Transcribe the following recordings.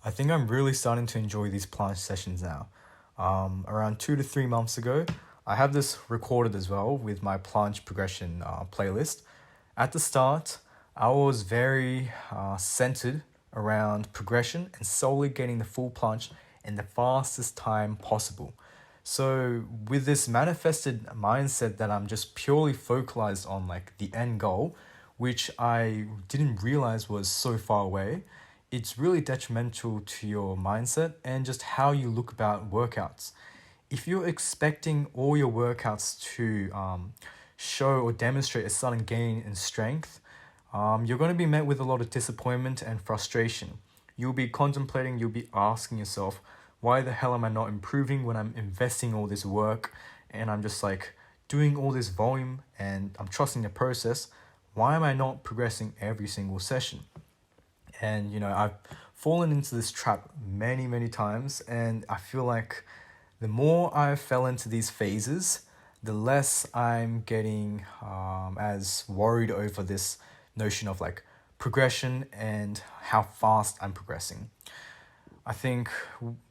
I think I'm really starting to enjoy these planche sessions now. Around 2 to 3 months ago, I have this recorded as well with my planche progression playlist. At the start, I was very centered around progression and solely getting the full planche in the fastest time possible. So with this manifested mindset that I'm just purely focalized on like the end goal, which I didn't realize was so far away, it's really detrimental to your mindset and just how you look about workouts. If you're expecting all your workouts to show or demonstrate a sudden gain in strength, you're going to be met with a lot of disappointment and frustration. You'll be asking yourself, why the hell am I not improving when I'm investing all this work and I'm just like doing all this volume and I'm trusting the process? Why am I not progressing every single session? And I've fallen into this trap many, many times, and I feel like the more I fell into these phases, the less I'm getting as worried over this notion of like progression and how fast I'm progressing. I think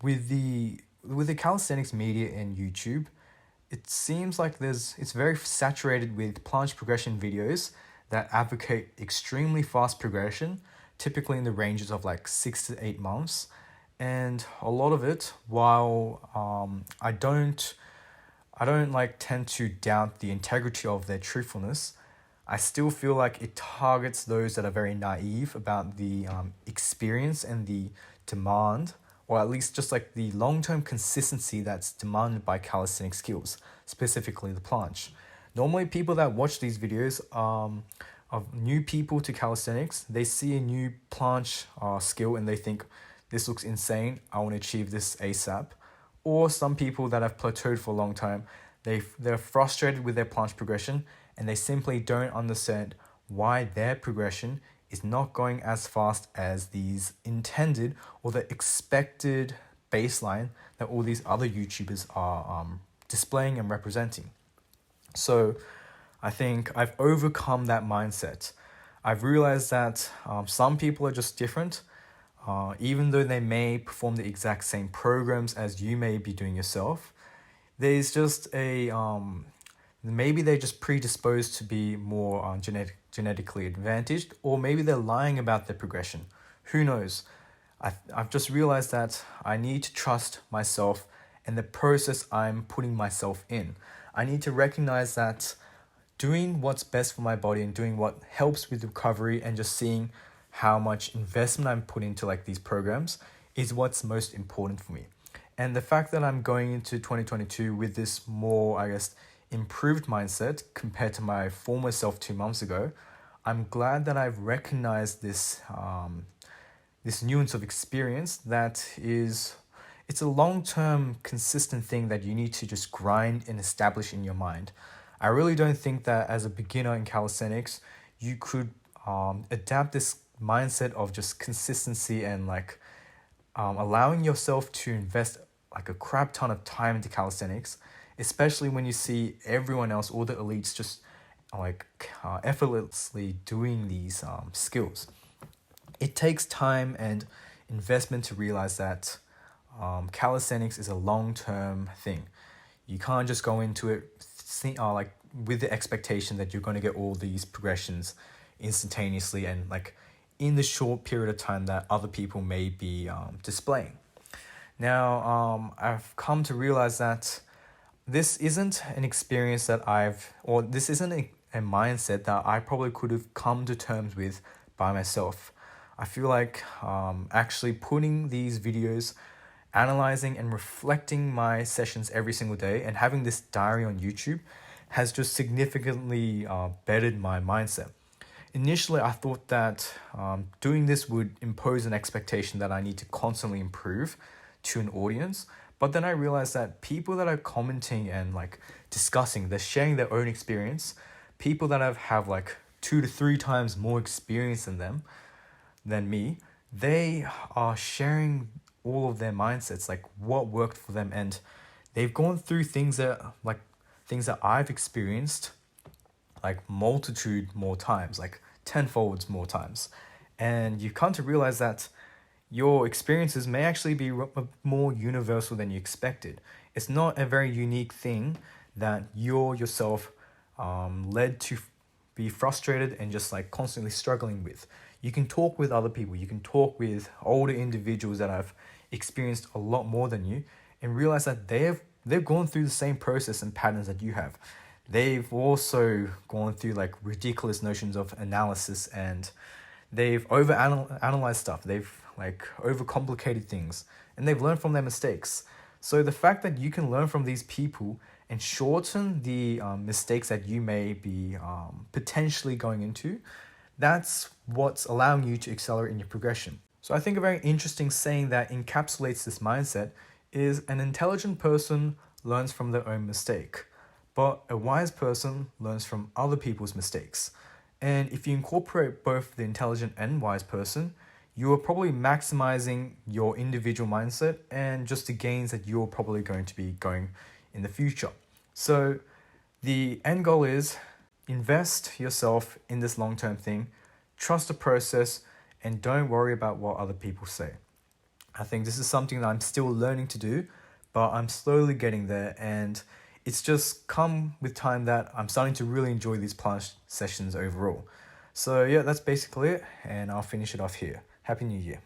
with the calisthenics media and YouTube, it seems like it's very saturated with planche progression videos that advocate extremely fast progression, typically in the ranges of like 6 to 8 months. And a lot of it, while I don't like tend to doubt the integrity of their truthfulness, I still feel like it targets those that are very naive about the experience and the demand, or at least just like the long-term consistency that's demanded by calisthenic skills, specifically the planche. Normally, people that watch these videos of new people to calisthenics, they see a new planche skill and they think, this looks insane, I want to achieve this ASAP. Or some people that have plateaued for a long time, they're frustrated with their planche progression and they simply don't understand why their progression is not going as fast as these intended or the expected baseline that all these other YouTubers are displaying and representing. So I think I've overcome that mindset. I've realized that some people are just different. Even though they may perform the exact same programs as you may be doing yourself, there's just maybe they're just predisposed to be more genetically advantaged, or maybe they're lying about their progression. Who knows? I've just realized that I need to trust myself and the process I'm putting myself in. I need to recognize that doing what's best for my body and doing what helps with recovery and just seeing how much investment I'm putting into like these programs is what's most important for me. And the fact that I'm going into 2022 with this more, I guess, improved mindset compared to my former self 2 months ago, I'm glad that I've recognized this nuance of experience that it's a long-term consistent thing that you need to just grind and establish in your mind. I really don't think that as a beginner in calisthenics, you could adapt this mindset of just consistency and like allowing yourself to invest like a crap ton of time into calisthenics, especially when you see everyone else, all the elites, just effortlessly doing these skills. It takes time and investment to realize that calisthenics is a long-term thing. You can't just go into it with the expectation that you're going to get all these progressions instantaneously and like in the short period of time that other people may be displaying. Now, I've come to realize that this isn't an experience this isn't a mindset that I probably could have come to terms with by myself. I feel like actually putting these videos, analyzing and reflecting my sessions every single day and having this diary on YouTube has just significantly bettered my mindset. Initially, I thought that doing this would impose an expectation that I need to constantly improve to an audience. But then I realized that people that are commenting and like discussing, they're sharing their own experience. People that have like 2 to 3 times more experience than me, they are sharing all of their mindsets, like what worked for them, and they've gone through things that I've experienced like multitude more times, like tenfolds more times. And you come to realize that your experiences may actually be more universal than you expected. It's not a very unique thing that you're yourself led to be frustrated and just like constantly struggling with. You can talk with other people, you can talk with older individuals that have experienced a lot more than you and realize that they've gone through the same process and patterns that you have. They've also gone through like ridiculous notions of analysis, and they've analyzed stuff. They've like overcomplicated things, and they've learned from their mistakes. So the fact that you can learn from these people and shorten the mistakes that you may be potentially going into, that's what's allowing you to accelerate in your progression. So I think a very interesting saying that encapsulates this mindset is an intelligent person learns from their own mistake, but a wise person learns from other people's mistakes. And if you incorporate both the intelligent and wise person, you are probably maximizing your individual mindset and just the gains that you're probably going to be going in the future. So the end goal is invest yourself in this long-term thing, trust the process, and don't worry about what other people say. I think this is something that I'm still learning to do, but I'm slowly getting there, and it's just come with time that I'm starting to really enjoy these planche sessions overall. So yeah, that's basically it, and I'll finish it off here. Happy New Year.